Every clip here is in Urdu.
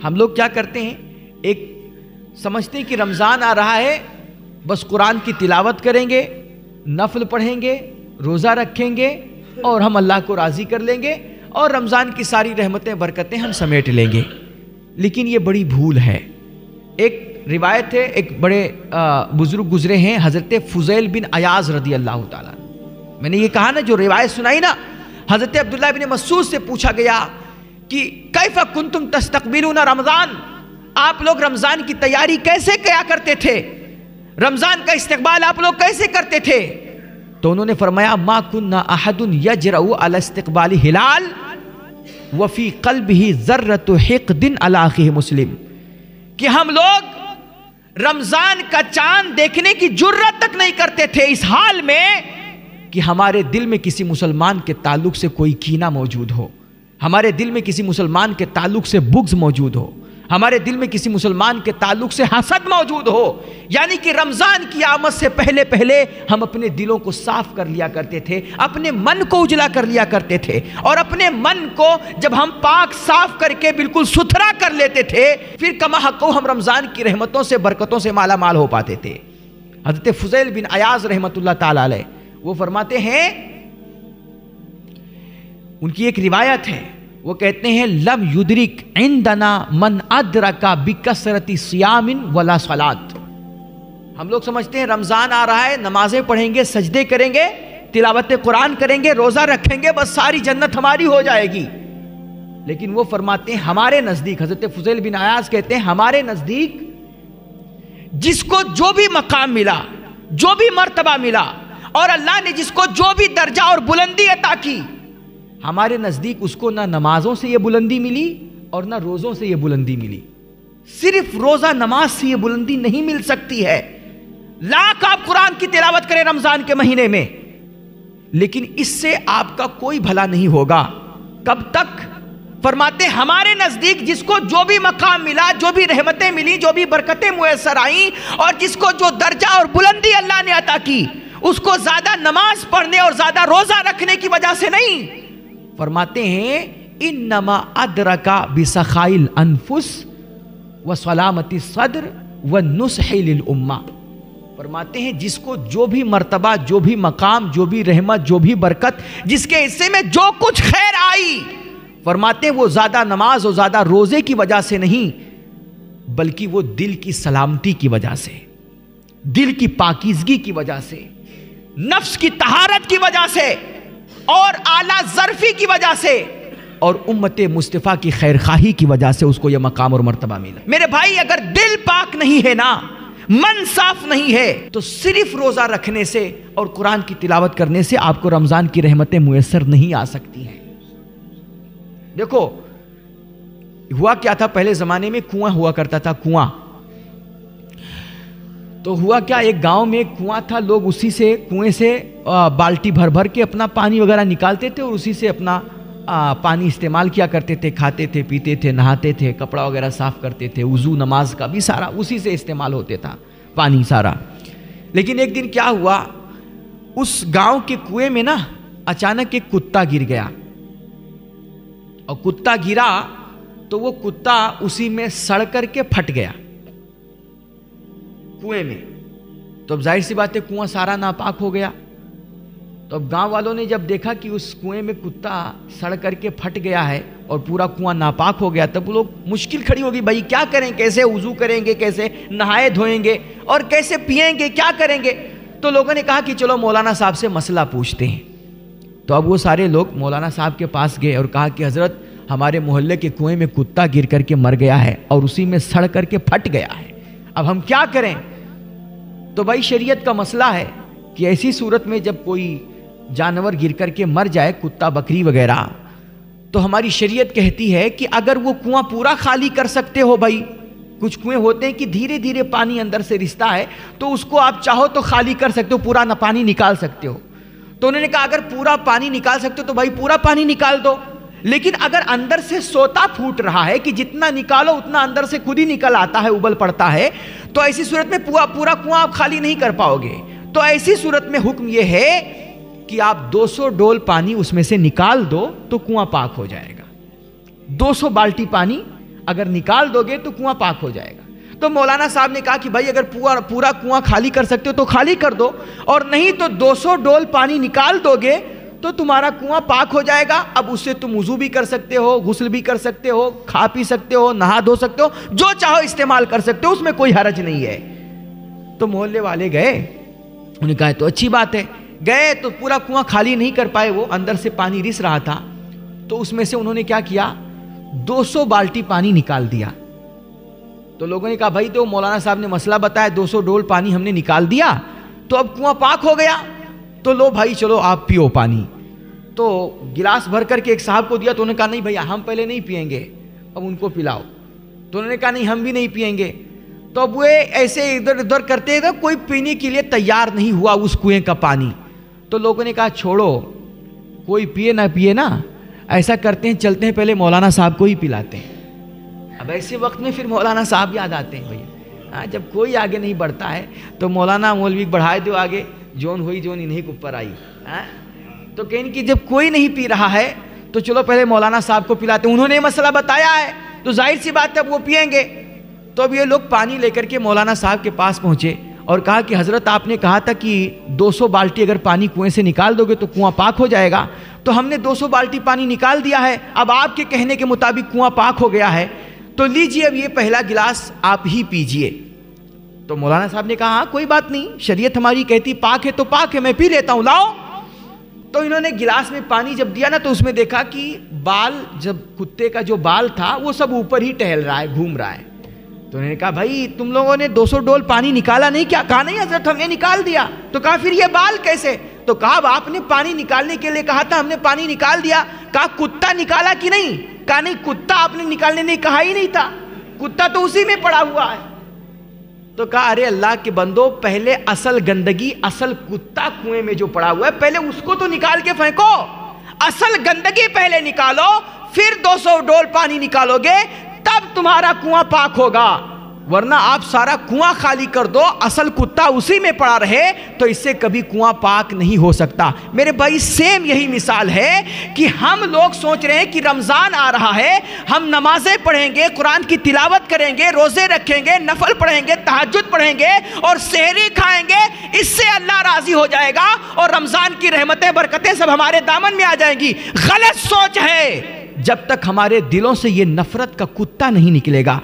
ہم لوگ کیا کرتے ہیں، ایک سمجھتے ہیں کہ رمضان آ رہا ہے، بس قرآن کی تلاوت کریں گے، نفل پڑھیں گے، روزہ رکھیں گے اور ہم اللہ کو راضی کر لیں گے اور رمضان کی ساری رحمتیں برکتیں ہم سمیٹ لیں گے. لیکن یہ بڑی بھول ہے. ایک روایت ہے، ایک بڑے بزرگ گزرے ہیں حضرت فضیل بن عیاض رضی اللہ تعالیٰ. میں نے یہ کہا نا، جو روایت سنائی نا، حضرت عبداللہ بن مسعود سے پوچھا گیا کہ کیف کنتم تستقبلون رمضان، آپ لوگ رمضان کی تیاری کیسے کیا کرتے تھے، رمضان کا استقبال آپ لوگ کیسے کرتے تھے؟ تو انہوں نے فرمایا ما کننا احد یجرؤ علی استقبال ہلال وفی قلبہ ذرۃ حقد علی اخیہ مسلم، کہ ہم لوگ رمضان کا چاند دیکھنے کی جرت تک نہیں کرتے تھے اس حال میں کہ ہمارے دل میں کسی مسلمان کے تعلق سے کوئی کینہ موجود ہو، ہمارے دل میں کسی مسلمان کے تعلق سے بغض موجود ہو، ہمارے دل میں کسی مسلمان کے تعلق سے حسد موجود ہو. یعنی کہ رمضان کی آمد سے پہلے پہلے ہم اپنے دلوں کو صاف کر لیا کرتے تھے، اپنے من کو اجلا کر لیا کرتے تھے، اور اپنے من کو جب ہم پاک صاف کر کے بالکل ستھرا کر لیتے تھے، پھر کما حقو ہم رمضان کی رحمتوں سے برکتوں سے مالا مال ہو پاتے تھے. حضرت فضیل بن عیاض رحمۃ اللہ تعالی علیہ وہ فرماتے ہیں، ان کی ایک روایت ہے، وہ کہتے ہیں لم یدرک عندنا من ادرک بکثرت صیام ولا صلاۃ. ہم لوگ سمجھتے ہیں رمضان آ رہا ہے، نمازیں پڑھیں گے، سجدے کریں گے، تلاوت قرآن کریں گے، روزہ رکھیں گے، بس ساری جنت ہماری ہو جائے گی. لیکن وہ فرماتے ہیں ہمارے نزدیک، حضرت فضیل بن عیاض کہتے ہیں ہمارے نزدیک جس کو جو بھی مقام ملا، جو بھی مرتبہ ملا، اور اللہ نے جس کو جو بھی درجہ اور بلندی عطا کی، ہمارے نزدیک اس کو نہ نمازوں سے یہ بلندی ملی اور نہ روزوں سے یہ بلندی ملی. صرف روزہ نماز سے یہ بلندی نہیں مل سکتی ہے. لاکھ آپ قرآن کی تلاوت کریں رمضان کے مہینے میں، لیکن اس سے آپ کا کوئی بھلا نہیں ہوگا. کب تک؟ فرماتے ہمارے نزدیک جس کو جو بھی مقام ملا، جو بھی رحمتیں ملی، جو بھی برکتیں میسر آئیں، اور جس کو جو درجہ اور بلندی اللہ نے عطا کی، اس کو زیادہ نماز پڑھنے اور زیادہ روزہ رکھنے کی وجہ سے نہیں. فرماتے ہیں انما ادرکا بسخائل انفس وسلامت الصدر والنصح للامہ. فرماتے ہیں جس کو جو بھی مرتبہ، جو بھی مقام، جو بھی رحمت، جو بھی برکت، جس کے حصے میں جو کچھ خیر آئی، فرماتے ہیں وہ زیادہ نماز اور زیادہ روزے کی وجہ سے نہیں، بلکہ وہ دل کی سلامتی کی وجہ سے، دل کی پاکیزگی کی وجہ سے، نفس کی طہارت کی وجہ سے، اور اعلیٰ ظرفی کی وجہ سے، اور امت مصطفیٰ کی خیر خواہی کی وجہ سے اس کو یہ مقام اور مرتبہ ملا. میرے بھائی، اگر دل پاک نہیں ہے نا، من صاف نہیں ہے، تو صرف روزہ رکھنے سے اور قرآن کی تلاوت کرنے سے آپ کو رمضان کی رحمتیں میسر نہیں آ سکتی ہیں. دیکھو ہوا کیا تھا، پہلے زمانے میں کنواں ہوا کرتا تھا، کنواں. تو ہوا کیا، ایک گاؤں میں ایک کنواں تھا، لوگ اسی سے، کنویں سے بالٹی بھر بھر کے اپنا پانی وغیرہ نکالتے تھے اور اسی سے اپنا پانی استعمال کیا کرتے تھے، کھاتے تھے، پیتے تھے، نہاتے تھے، کپڑا وغیرہ صاف کرتے تھے، وضو نماز کا بھی سارا اسی سے استعمال ہوتے تھا پانی سارا. لیکن ایک دن کیا ہوا، اس گاؤں کے کنویں میں نا اچانک ایک کتا گر گیا، اور کتا گرا تو وہ کتا اسی میں سڑ کر کے پھٹ گیا کنویں میں. تو اب ظاہر سی بات ہے کنواں سارا ناپاک ہو گیا. تو اب گاؤں والوں نے جب دیکھا کہ اس کنویں میں کتا سڑ کر کے پھٹ گیا ہے اور پورا کنواں ناپاک ہو گیا، تب وہ لوگ مشکل کھڑی ہوگی، بھائی کیا کریں، کیسے وضو کریں گے، کیسے نہائے دھوئیں گے، اور کیسے پئیں گے، کیا کریں گے. تو لوگوں نے کہا کہ چلو مولانا صاحب سے مسئلہ پوچھتے ہیں. تو اب وہ سارے لوگ مولانا صاحب کے پاس گئے اور کہا کہ حضرت ہمارے محلے کے کنویں میں کتا گر کر کے مر گیا ہے اور اسی میں سڑ کر کے پھٹ گیا ہے، اب ہم کیا کریں. تو بھائی شریعت کا مسئلہ ہے کہ ایسی صورت میں جب کوئی جانور گر کر کے مر جائے، کتا بکری وغیرہ، تو ہماری شریعت کہتی ہے کہ اگر وہ کنواں پورا خالی کر سکتے ہو، بھائی کچھ کنویں ہوتے ہیں کہ دھیرے دھیرے پانی اندر سے رستا ہے، تو اس کو آپ چاہو تو خالی کر سکتے ہو، پورا نہ پانی نکال سکتے ہو. تو انہوں نے کہا اگر پورا پانی نکال سکتے ہو تو بھائی پورا پانی نکال دو، لیکن اگر اندر سے سوتا پھوٹ رہا ہے کہ جتنا نکالو اتنا اندر سے خود ہی نکل آتا ہے، ابل پڑتا ہے، تو ایسی صورت میں پورا کنواں آپ خالی نہیں کر پاؤ گے. تو ایسی صورت میں حکم یہ ہے کہ آپ 200 ڈول پانی اس میں سے نکال دو تو کنواں پاک ہو جائے گا. 200 بالٹی پانی اگر نکال دو گے تو کنواں پاک ہو جائے گا. تو مولانا صاحب نے کہا کہ بھائی اگر پورا کنواں خالی کر سکتے ہو تو خالی کر دو, اور نہیں تو 200 ڈول پانی نکال دو گے تو تمہارا کنواں پاک ہو جائے گا. اب اس سے تم وضو بھی کر سکتے ہو, غسل بھی کر سکتے ہو, کھا پی سکتے ہو, نہا دھو سکتے ہو, جو چاہو استعمال کر سکتے ہو, اس میں کوئی حرج نہیں ہے. تو محلے والے گئے, انہوں نے کہا تو اچھی بات ہے. گئے تو پورا کنواں خالی نہیں کر پائے, وہ اندر سے پانی رس رہا تھا. تو اس میں سے انہوں نے کیا کیا, 200 بالٹی پانی نکال دیا. تو لوگوں نے کہا بھائی تو مولانا صاحب نے مسئلہ بتایا, 200 ڈول پانی ہم نے نکال دیا تو اب کنواں پاک ہو گیا, تو لو بھائی چلو آپ پیو پانی. تو گلاس بھر کر کے ایک صاحب کو دیا, تو انہوں نے کہا نہیں بھائی ہم پہلے نہیں پیئیں گے, اب ان کو پلاؤ. تو انہوں نے کہا نہیں ہم بھی نہیں پیئیں گے. تو اب وہ ایسے ادھر ادھر کرتے تھے, کوئی پینے کے لیے تیار نہیں ہوا اس کنویں کا پانی. تو لوگوں نے کہا چھوڑو, کوئی پیے نہ پیے نا, ایسا کرتے ہیں چلتے ہیں پہلے مولانا صاحب کو ہی پلاتے ہیں. اب ایسے وقت میں پھر مولانا صاحب یاد آتے ہیں. بھائی جب کوئی آگے نہیں بڑھتا ہے تو مولانا مولوی بڑھائے دو آگے, جون ہوئی جون انہیں کے اوپر آئی. تو کہیں کہ جب کوئی نہیں پی رہا ہے تو چلو پہلے مولانا صاحب کو پلاتے ہیں, انہوں نے مسئلہ بتایا ہے تو ظاہر سی بات ہے اب وہ پیئیں گے. تو اب یہ لوگ پانی لے کر کے مولانا صاحب کے پاس پہنچے اور کہا کہ حضرت آپ نے کہا تھا کہ 200 بالٹی اگر پانی کنویں سے نکال دو گے تو کنواں پاک ہو جائے گا, تو ہم نے 200 بالٹی پانی نکال دیا ہے, اب آپ کے کہنے کے مطابق کنواں پاک ہو گیا ہے, تو لیجئے اب یہ پہلا گلاس آپ ہی پیجئے. تو مولانا صاحب نے کہا ہاں کوئی بات نہیں, شریعت ہماری کہتی پاک ہے تو پاک ہے, میں پی لیتا ہوں, لاؤ. تو انہوں نے گلاس میں پانی جب دیا نا تو اس میں دیکھا کہ بال, جب کتے کا جو بال تھا وہ سب اوپر ہی ٹہل رہا ہے, گھوم رہا ہے. تو انہوں نے کہا بھائی تم لوگوں نے 200 ڈول پانی نکالا نہیں کیا؟ کہا نہیں حضرت ہم نے نکال دیا. تو کہا پھر یہ بال کیسے؟ تو کہا آپ نے پانی نکالنے کے لیے کہا تھا, ہم نے پانی نکال دیا. کہا کتا نکالا کہ نہیں؟ کہا نہیں کتا آپ نے نکالنے نہیں کہا ہی نہیں تھا, کتا تو اسی میں پڑا ہوا ہے. تو کہا ارے اللہ کے بندو, پہلے اصل گندگی, اصل کتا کنویں میں جو پڑا ہوا ہے پہلے اس کو تو نکال کے پھینکو, اصل گندگی پہلے نکالو, پھر 200 ڈول پانی نکالو گے تب تمہارا کنواں پاک ہوگا. ورنہ آپ سارا کنواں خالی کر دو, اصل کتا اسی میں پڑا رہے, تو اس سے کبھی کنواں پاک نہیں ہو سکتا. میرے بھائی سیم یہی مثال ہے کہ ہم لوگ سوچ رہے ہیں کہ رمضان آ رہا ہے, ہم نمازیں پڑھیں گے, قرآن کی تلاوت کریں گے, روزے رکھیں گے, نفل پڑھیں گے, تہجد پڑھیں گے اور سحری کھائیں گے, اس سے اللہ راضی ہو جائے گا اور رمضان کی رحمتیں برکتیں سب ہمارے دامن میں آ جائیں گی. غلط سوچ ہے. جب تک ہمارے دلوں سے یہ نفرت کا کتا نہیں نکلے گا,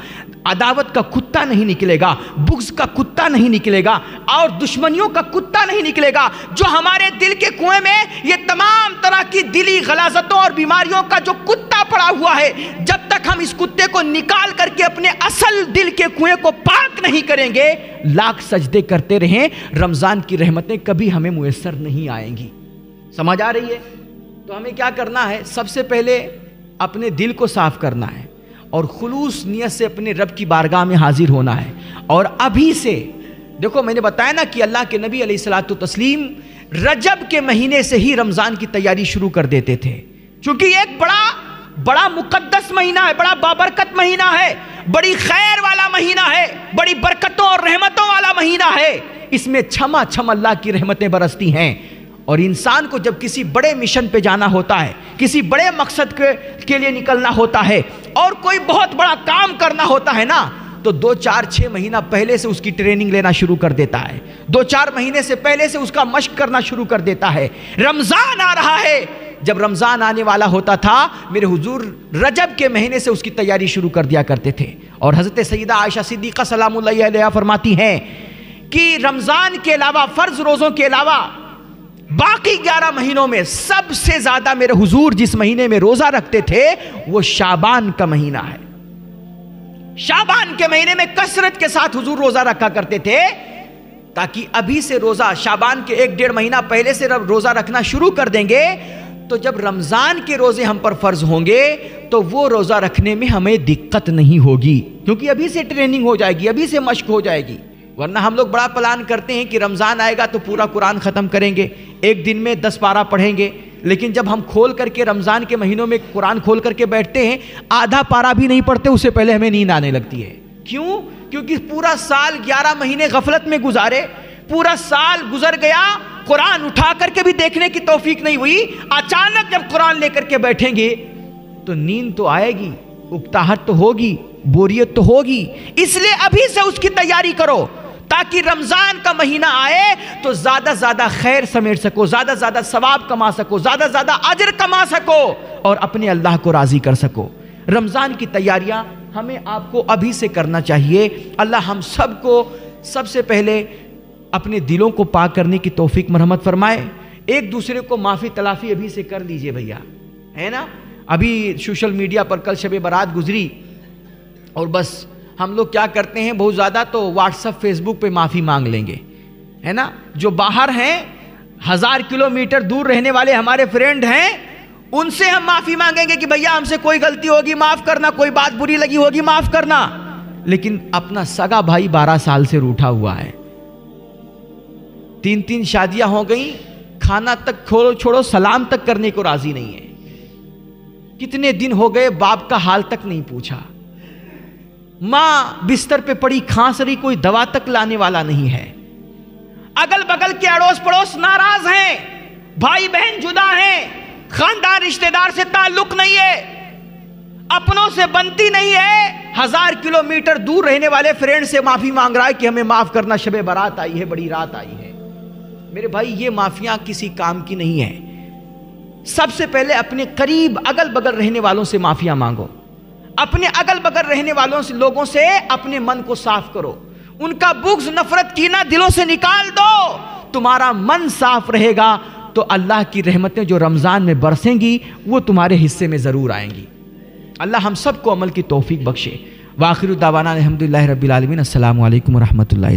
عداوت کا کتا نہیں نکلے گا, بغض کا کتا نہیں نکلے گا, اور دشمنیوں کا کتا نہیں نکلے گا, جو ہمارے دل کے کنویں میں یہ تمام طرح کی دلی غلاظتوں اور بیماریوں کا جو کتا پڑا ہوا ہے, جب تک ہم اس کتے کو نکال کر کے اپنے اصل دل کے کنویں کو پاک نہیں کریں گے, لاکھ سجدے کرتے رہیں, رمضان کی رحمتیں کبھی ہمیں میسر نہیں آئیں گی. سمجھ آ رہی ہے؟ تو ہمیں کیا کرنا ہے؟ سب سے پہلے اپنے دل کو صاف کرنا ہے اور خلوص نیت سے اپنے رب کی بارگاہ میں حاضر ہونا ہے. اور ابھی سے دیکھو, میں نے بتایا نا کہ اللہ کے نبی علیہ الصلوۃ والتسلیم رجب کے مہینے سے ہی رمضان کی تیاری شروع کر دیتے تھے, چونکہ یہ ایک بڑا مقدس مہینہ ہے, بڑا بابرکت مہینہ ہے, بڑی خیر والا مہینہ ہے, بڑی برکتوں اور رحمتوں والا مہینہ ہے. اس میں چھما چھم اللہ کی رحمتیں برستی ہیں. اور انسان کو جب کسی بڑے مشن پہ جانا ہوتا ہے, کسی بڑے مقصد کے لیے نکلنا ہوتا ہے, اور کوئی بہت بڑا کام کرنا ہوتا ہے نا, تو 2-4-6 مہینہ پہلے سے اس کی ٹریننگ لینا شروع کر دیتا ہے, 2-4 مہینے سے پہلے سے اس کا مشق کرنا شروع کر دیتا ہے. رمضان آ رہا ہے, جب رمضان آنے والا ہوتا تھا میرے حضور رجب کے مہینے سے اس کی تیاری شروع کر دیا کرتے تھے. اور حضرت سیدہ عائشہ صدیقہ سلام اللہ علیہا فرماتی ہیں کہ رمضان کے علاوہ, فرض روزوں کے علاوہ باقی 11 مہینوں میں سب سے زیادہ میرے حضور جس مہینے میں روزہ رکھتے تھے وہ شعبان کا مہینہ ہے. شعبان کے مہینے میں کثرت کے ساتھ حضور روزہ رکھا کرتے تھے, تاکہ ابھی سے روزہ, شعبان کے 1-1.5 مہینہ پہلے سے روزہ رکھنا شروع کر دیں گے, تو جب رمضان کے روزے ہم پر فرض ہوں گے تو وہ روزہ رکھنے میں ہمیں دقت نہیں ہوگی, کیونکہ ابھی سے ٹریننگ ہو جائے گی, ابھی سے مشق ہو جائے گی. ورنہ ہم لوگ بڑا پلان کرتے ہیں کہ رمضان آئے گا تو پورا قرآن ختم کریں گے, ایک دن میں 10 پارہ پڑھیں گے, لیکن جب ہم کھول کر کے رمضان کے مہینوں میں قرآن کھول کر کے بیٹھتے ہیں, آدھا پارہ بھی نہیں پڑھتے, اس سے پہلے ہمیں نیند آنے لگتی ہے. کیوں؟ کیونکہ پورا سال 11 مہینے غفلت میں گزارے, پورا سال گزر گیا, قرآن اٹھا کر کے بھی دیکھنے کی توفیق نہیں ہوئی. اچانک جب قرآن لے کر کے بیٹھیں گے تو نیند تو آئے گی, اکتاہٹ تو ہوگی, بوریت تو ہوگی، اس لیے ابھی سے اس کی تیاری کرو تاکہ رمضان کا مہینہ آئے تو زیادہ زیادہ خیر سمیٹ سکو، زیادہ زیادہ ثواب کما سکو، زیادہ زیادہ اجر کما سکو اور اپنے اللہ کو راضی کر سکو۔ رمضان کی تیاریاں ہمیں آپ کو ابھی سے کرنا چاہیے۔ اللہ ہم سب کو سب سے پہلے اپنے دلوں کو پاک کرنے کی توفیق مرحمت فرمائے۔ ایک دوسرے کو معافی تلافی ابھی سے کر لیجئے بھیا، ہے نا۔ ابھی سوشل میڈیا پر کل شب برات گزری اور بس ہم لوگ کیا کرتے ہیں بہت زیادہ تو واٹس ایپ فیس بک پہ معافی مانگ لیں گے، ہے نا۔ جو باہر ہیں 1000 کلومیٹر دور رہنے والے ہمارے فرینڈ ہیں، ان سے ہم معافی مانگیں گے کہ بھیا ہم سے کوئی غلطی ہوگی معاف کرنا، کوئی بات بری لگی ہوگی معاف کرنا، لیکن اپنا سگا بھائی 12 سال سے روٹھا ہوا ہے، 3 شادیاں ہو گئیں، کھانا تک چھوڑو سلام تک کرنے کو راضی نہیں ہے، کتنے دن ہو گئے باپ کا حال تک نہیں پوچھا، ماں بستر پہ پڑی کھانس رہی، کوئی دوا تک لانے والا نہیں ہے، اگل بگل کے اڑوس پڑوس ناراض ہیں، بھائی بہن جدا ہیں، خاندان رشتہ دار سے تعلق نہیں ہے، اپنوں سے بنتی نہیں ہے، 1000 کلومیٹر دور رہنے والے فرینڈ سے معافی مانگ رہا ہے کہ ہمیں معاف کرنا، شب برات آئی ہے، بڑی رات آئی ہے۔ میرے بھائی یہ معافیاں کسی کام کی نہیں ہے۔ سب سے پہلے اپنے قریب اگل بگل رہنے والوں سے معافیاں مانگو، اپنے اگل بگل رہنے والوں سے لوگوں سے اپنے من کو صاف کرو، ان کا بغض نفرت کینہ دلوں سے نکال دو، تمہارا من صاف رہے گا تو اللہ کی رحمتیں جو رمضان میں برسیں گی وہ تمہارے حصے میں ضرور آئیں گی۔ اللہ ہم سب کو عمل کی توفیق بخشے۔ وآخر دعوانا الحمدللہ رب العالمین۔ السلام علیکم ورحمۃ اللہ۔